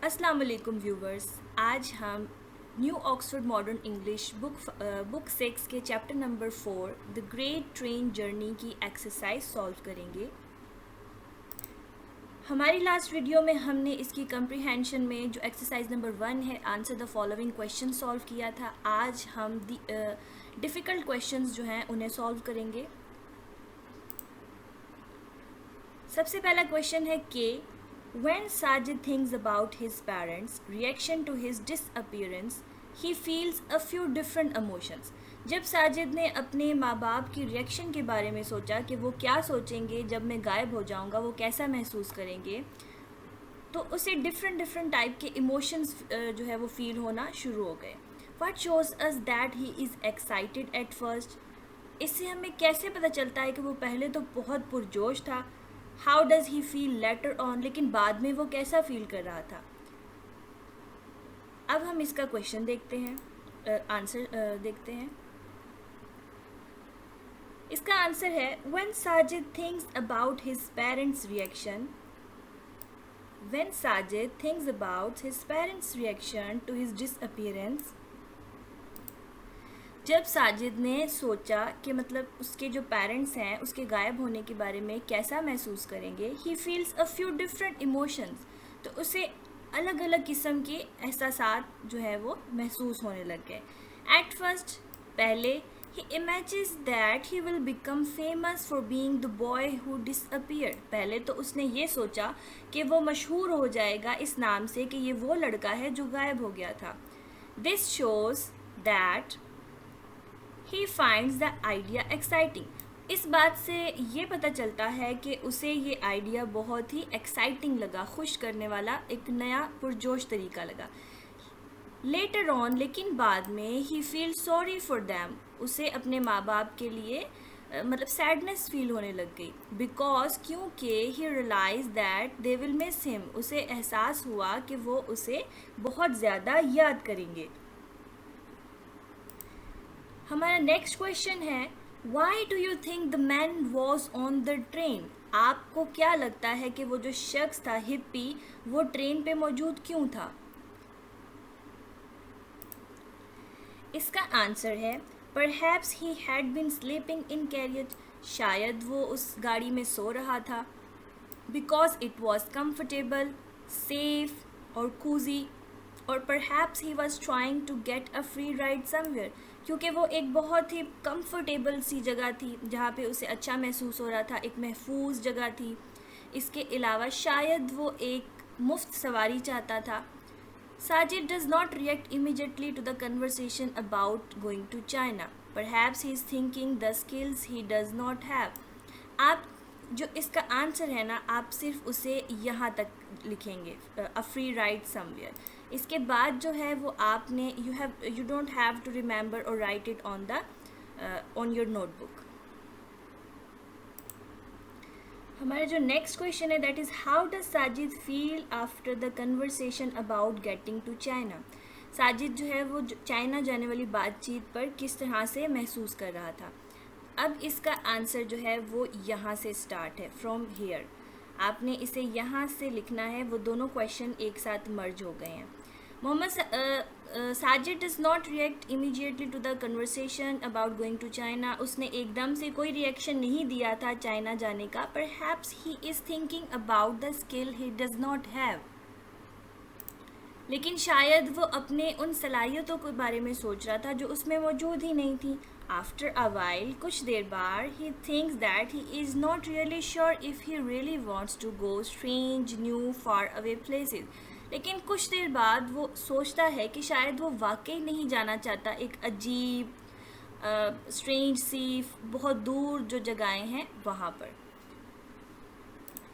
अस्सलाम वालेकुम व्यूवर्स। आज हम new Oxford modern English book 6 के chapter number 4 the great train journey की एक्सरसाइज सॉल्व करेंगे। हमारी लास्ट वीडियो में हमने इसकी कंप्रीहेंशन में जो एक्सरसाइज नंबर 1 है answer the following question solve किया था। आज हम डिफ़िकल्ट क्वेश्चंस जो हैं उन्हें सॉल्व करेंगे। सबसे पहला क्वेश्चन है कि When Sajid thinks about his parents' reaction to his disappearance, he feels a few different emotions. जब साजिद ने अपने माँ बाप की रिएक्शन के बारे में सोचा कि वो क्या सोचेंगे जब मैं गायब हो जाऊँगा, वो कैसा महसूस करेंगे, तो उसे डिफरेंट टाइप के इमोशंस जो है वो फील होना शुरू हो गए. What shows us that he is excited at first? इससे हमें कैसे पता चलता है कि वो पहले तो बहुत पुरजोश था. How does he feel later on, लेकिन बाद में वो कैसा फील कर रहा था. अब हम इसका क्वेश्चन देखते हैं, आंसर देखते हैं. इसका आंसर है when Sajid thinks about his parents reaction. When Sajid thinks about his parents reaction to his disappearance. जब साजिद ने सोचा कि मतलब उसके जो पेरेंट्स हैं उसके गायब होने के बारे में कैसा महसूस करेंगे, he feels a few different emotions, तो उसे अलग अलग किस्म के एहसासात जो है वो महसूस होने लग गए. एट फर्स्ट, पहले he imagines that he will become famous for being the boy who disappeared. पहले तो उसने ये सोचा कि वो मशहूर हो जाएगा इस नाम से कि ये वो लड़का है जो गायब हो गया था. This shows that he finds the idea exciting. इस बात से ये पता चलता है कि उसे ये आइडिया बहुत ही एक्साइटिंग लगा, खुश करने वाला एक नया पुरजोश तरीका लगा. लेटर ऑन, लेकिन बाद में, ही फील सॉरी फॉर दैम. उसे अपने माँ बाप के लिए मतलब सैडनेस फील होने लग गई. बिकॉज, क्योंकि he realise that they will miss him. उसे एहसास हुआ कि वो उसे बहुत ज़्यादा याद करेंगे. हमारा नेक्स्ट क्वेश्चन है why do you think the man was on the train. आपको क्या लगता है कि वो जो शख्स था हिप्पी, वो ट्रेन पे मौजूद क्यों था. इसका आंसर है perhaps he had been sleeping in carriage. शायद वो उस गाड़ी में सो रहा था. Because it was comfortable, safe और कूजी. और perhaps he was trying to get a free ride somewhere. क्योंकि वो एक बहुत ही कंफर्टेबल सी जगह थी जहाँ पे उसे अच्छा महसूस हो रहा था, एक महफूज जगह थी. इसके अलावा शायद वो एक मुफ्त सवारी चाहता था. Sajid does not react immediately to the conversation about going to China. Perhaps he is thinking the skills he does not have. आप जो इसका आंसर है ना, आप सिर्फ उसे यहाँ तक लिखेंगे, अ फ्री राइड समवेयर. इसके बाद जो है वो आपने you don't have to remember और write it on your notebook. हमारा जो नेक्स्ट क्वेश्चन है that is how does Sajid feel after the conversation about getting to China. Sajid जो है वो चाइना जाने वाली बातचीत पर किस तरह से महसूस कर रहा था. अब इसका आंसर जो है वो यहाँ से स्टार्ट है, फ्रॉम हेयर. आपने इसे यहाँ से लिखना है. वो दोनों क्वेश्चन एक साथ मर्ज हो गए हैं. Mohammed Sajid does not react immediately to the conversation about going to China. उसने एकदम से कोई रिएक्शन नहीं दिया था चाइना जाने का. Perhaps he is thinking about the skill he does not have. लेकिन शायद वो अपने उन सलाहियतों के बारे में सोच रहा था जो उसमें मौजूद ही नहीं थी. आफ्टर अ वाइल, कुछ देर बाद, he thinks that he is not really sure if he really wants to go strange new far away places. लेकिन कुछ देर बाद वो सोचता है कि शायद वो वाकई नहीं जाना चाहता एक अजीब स्ट्रेंज सी बहुत दूर जो जगहें हैं वहाँ पर.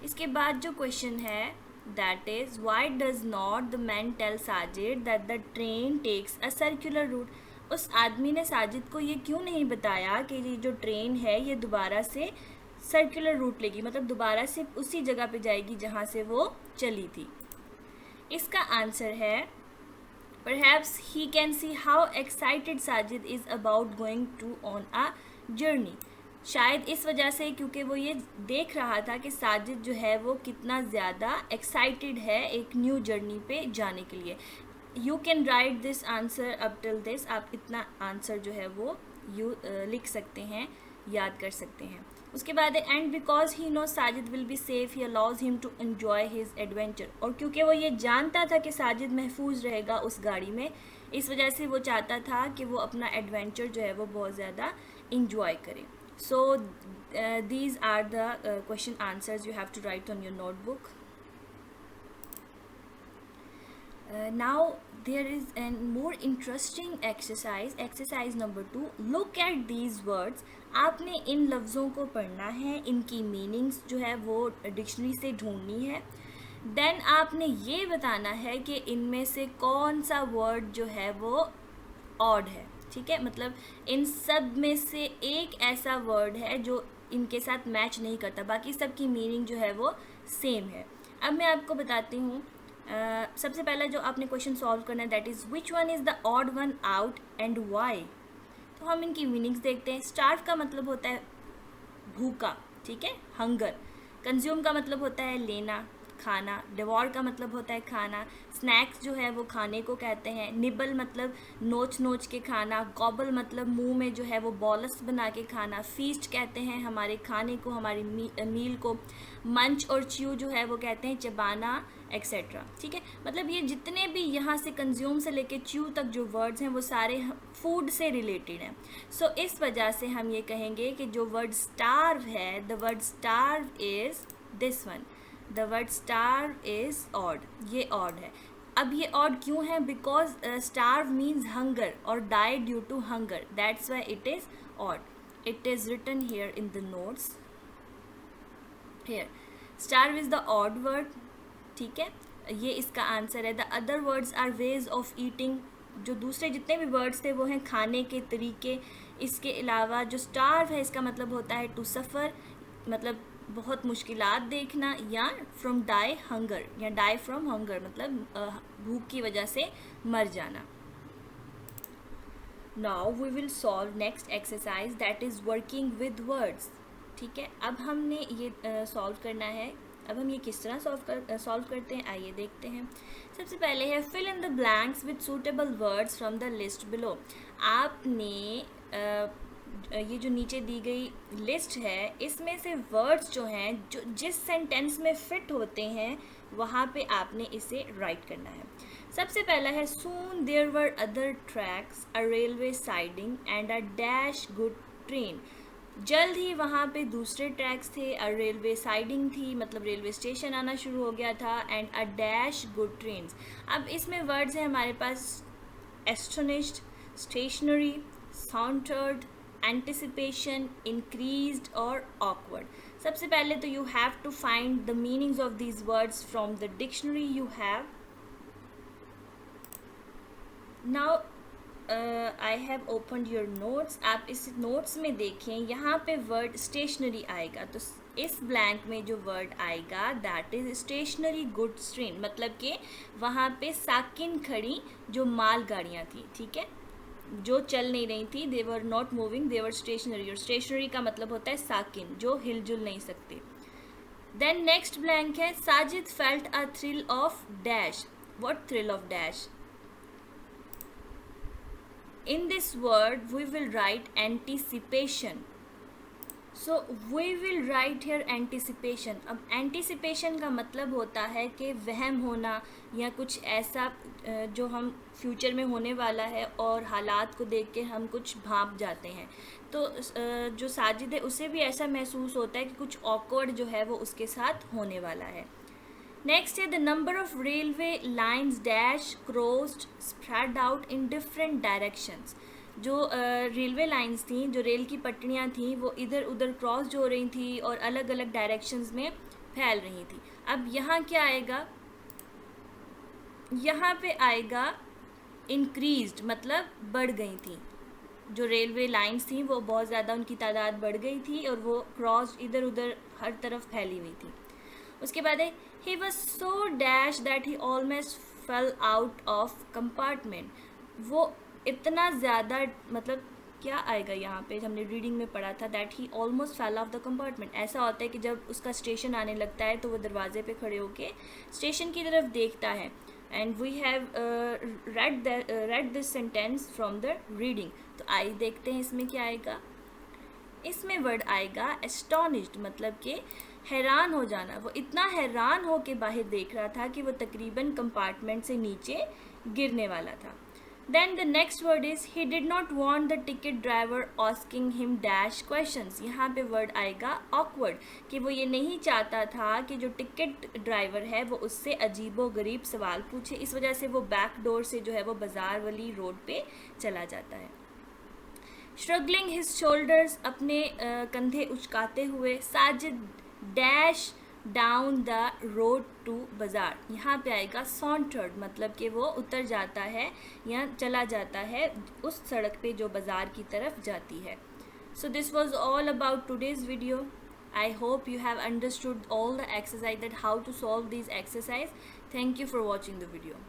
इसके बाद जो क्वेश्चन है that is why does not the man tell Sajid that the train takes a circular route. उस आदमी ने साजिद को ये क्यों नहीं बताया कि ये जो ट्रेन है ये दोबारा से सर्कुलर रूट लेगी, मतलब दोबारा से उसी जगह पे जाएगी जहाँ से वो चली थी. इसका आंसर है perhaps he can see how excited Sajid is about going to on a journey. शायद इस वजह से, क्योंकि वो ये देख रहा था कि साजिद जो है वो कितना ज़्यादा एक्साइटेड है एक न्यू जर्नी पे जाने के लिए. You can write this answer up till this. आप इतना आंसर जो है वो लिख सकते हैं, याद कर सकते हैं. उसके बाद and because he know Sajid will be safe he allows him to enjoy his adventure. और क्योंकि वो ये जानता था कि साजिद महफूज रहेगा उस गाड़ी में, इस वजह से वो चाहता था कि वो अपना एडवेंचर जो है वो बहुत ज़्यादा इंजॉय करे. So these are the question answers you have to write on your notebook. Now there is a more interesting exercise number 2. Look at these words. आपने इन लफ्ज़ों को पढ़ना है, इनकी मीनिंग्स जो है वो डिक्शनरी से ढूंढनी है. देन आपने ये बताना है कि इनमें से कौन सा वर्ड जो है वो ऑड है. ठीक है, मतलब इन सब में से एक ऐसा वर्ड है जो इनके साथ मैच नहीं करता, बाकी सब की मीनिंग जो है वो सेम है. अब मैं आपको बताती हूँ. सबसे पहला जो आपने क्वेश्चन सॉल्व करना है that is which one is the odd one out and why. तो हम इनकी मीनिंग्स देखते हैं. स्टार्व का मतलब होता है भूखा, ठीक है, हंगर. कंज्यूम का मतलब होता है लेना, खाना. डिवॉर का मतलब होता है खाना. स्नैक्स जो है वो खाने को कहते हैं. निबल मतलब नोच नोच के खाना. गॉबल मतलब मुंह में जो है वो बॉलस बना के खाना. फीस्ट कहते हैं हमारे खाने को, हमारी मील को. मंच और च्यू जो है वो कहते हैं चबाना एक्सेट्रा. ठीक है, मतलब ये जितने भी यहाँ से कंज्यूम से लेके च्यू तक जो वर्ड्स हैं वो सारे फूड से रिलेटेड हैं. सो इस वजह से हम ये कहेंगे कि जो वर्ड स्टार्व है, the word starve is this one. The word starve is odd. ये ऑड है. अब ये ऑड क्यों है? बिकॉज स्टार्व मीन्स हंगर और die due to hunger. That's why it is odd. It is written here in the notes. Here starve is the odd word. ठीक है, ये इसका आंसर है. The other words are ways of eating. जो दूसरे जितने भी वर्ड्स थे वो हैं खाने के तरीके. इसके अलावा जो स्टार्व है इसका मतलब होता है टू सफ़र, मतलब बहुत मुश्किलात देखना, या फ्रॉम डाई हंगर, या डाई फ्रॉम हंगर मतलब भूख की वजह से मर जाना. Now we will solve next exercise that is working with words. ठीक है, अब हमने ये सॉल्व करना है. अब हम ये किस तरह सॉल्व करते हैं आइए देखते हैं. सबसे पहले है fill in the blanks with suitable words from the list below. आपने ये जो नीचे दी गई लिस्ट है इसमें से वर्ड्स जो हैं जो जिस सेंटेंस में फिट होते हैं वहाँ पे आपने इसे राइट करना है. सबसे पहला है soon there were other tracks, a railway siding and a dash good train. जल्द ही वहाँ पे दूसरे ट्रैक्स थे, अ रेलवे साइडिंग थी मतलब रेलवे स्टेशन आना शुरू हो गया था, and a dash good trains. अब इसमें वर्ड्स हैं हमारे पास astonished, stationary, sauntered, anticipation, increased और ऑकवर्ड. सबसे पहले तो you have to find the meanings of these words from the dictionary you have. Now I have opened your notes. आप इस नोट्स में देखें यहाँ पे वर्ड स्टेशनरी आएगा, तो इस ब्लैंक में जो वर्ड आएगा that is stationary goods train. मतलब कि वहाँ पे साकिन खड़ी जो माल गाड़ियाँ थी, ठीक है, जो चल नहीं रही थी, they were not moving, they were stationary. और स्टेशनरी का मतलब होता है साकिन जो हिलजुल नहीं सकते. देन नेक्स्ट ब्लैंक है Sajid felt a thrill of dash. What thrill of dash? In this word we will write anticipation. So we will write here anticipation. अब anticipation का मतलब होता है कि वहम होना या कुछ ऐसा जो हम फ्यूचर में होने वाला है और हालात को देख के हम कुछ भांप जाते हैं. तो जो साजिद है उसे भी ऐसा महसूस होता है कि कुछ awkward जो है वो उसके साथ होने वाला है. नेक्स्ट है the number of railway lines dash crossed spread out in different directions. जो रेलवे लाइन्स थी, जो रेल की पटरियाँ थी, वो इधर उधर क्रॉस हो रही थी और अलग अलग डायरेक्शंस में फैल रही थी. अब यहाँ क्या आएगा? यहाँ पे आएगा इंक्रीज्ड, मतलब बढ़ गई थी. जो रेलवे लाइन्स थी वो बहुत ज़्यादा उनकी तादाद बढ़ गई थी और वो क्रॉस इधर उधर हर तरफ फैली हुई थी. उसके बाद है he was so dash that he almost fell out of compartment. वो इतना ज़्यादा मतलब क्या आएगा यहाँ पे, हमने रीडिंग में पढ़ा था that he almost fell off the compartment. ऐसा होता है कि जब उसका स्टेशन आने लगता है तो वो दरवाजे पे खड़े होके स्टेशन की तरफ देखता है। And we have read this sentence from the reading. तो आइए देखते हैं इसमें क्या आएगा। इसमें वर्ड आएगा एस्टोनिश्ड, मतलब कि हैरान हो जाना। वो इतना हैरान हो के बाहर देख रहा था कि वो तकरीबन कंपार्टमेंट से नीचे गिरने वाला था। Then the next word is he did not want the ticket driver asking him dash questions. यहाँ पे वर्ड आएगा ऑकवर्ड, कि वो ये नहीं चाहता था कि जो टिकट ड्राइवर है वो उससे अजीबो गरीब सवाल पूछे। इस वजह से वो बैक डोर से जो है वो बाजार वाली रोड पे चला जाता है। स्ट्रगलिंग हिज शोल्डर्स, अपने कंधे उचकाते हुए, Sajid dash down the road to बाज़ार। यहाँ पे आएगा सॉन्टर्ड, मतलब कि वो उतर जाता है या चला जाता है उस सड़क पे जो बाज़ार की तरफ जाती है। So this was all about today's video. I hope you have understood all the exercise, that how to solve these exercise. Thank you for watching the video.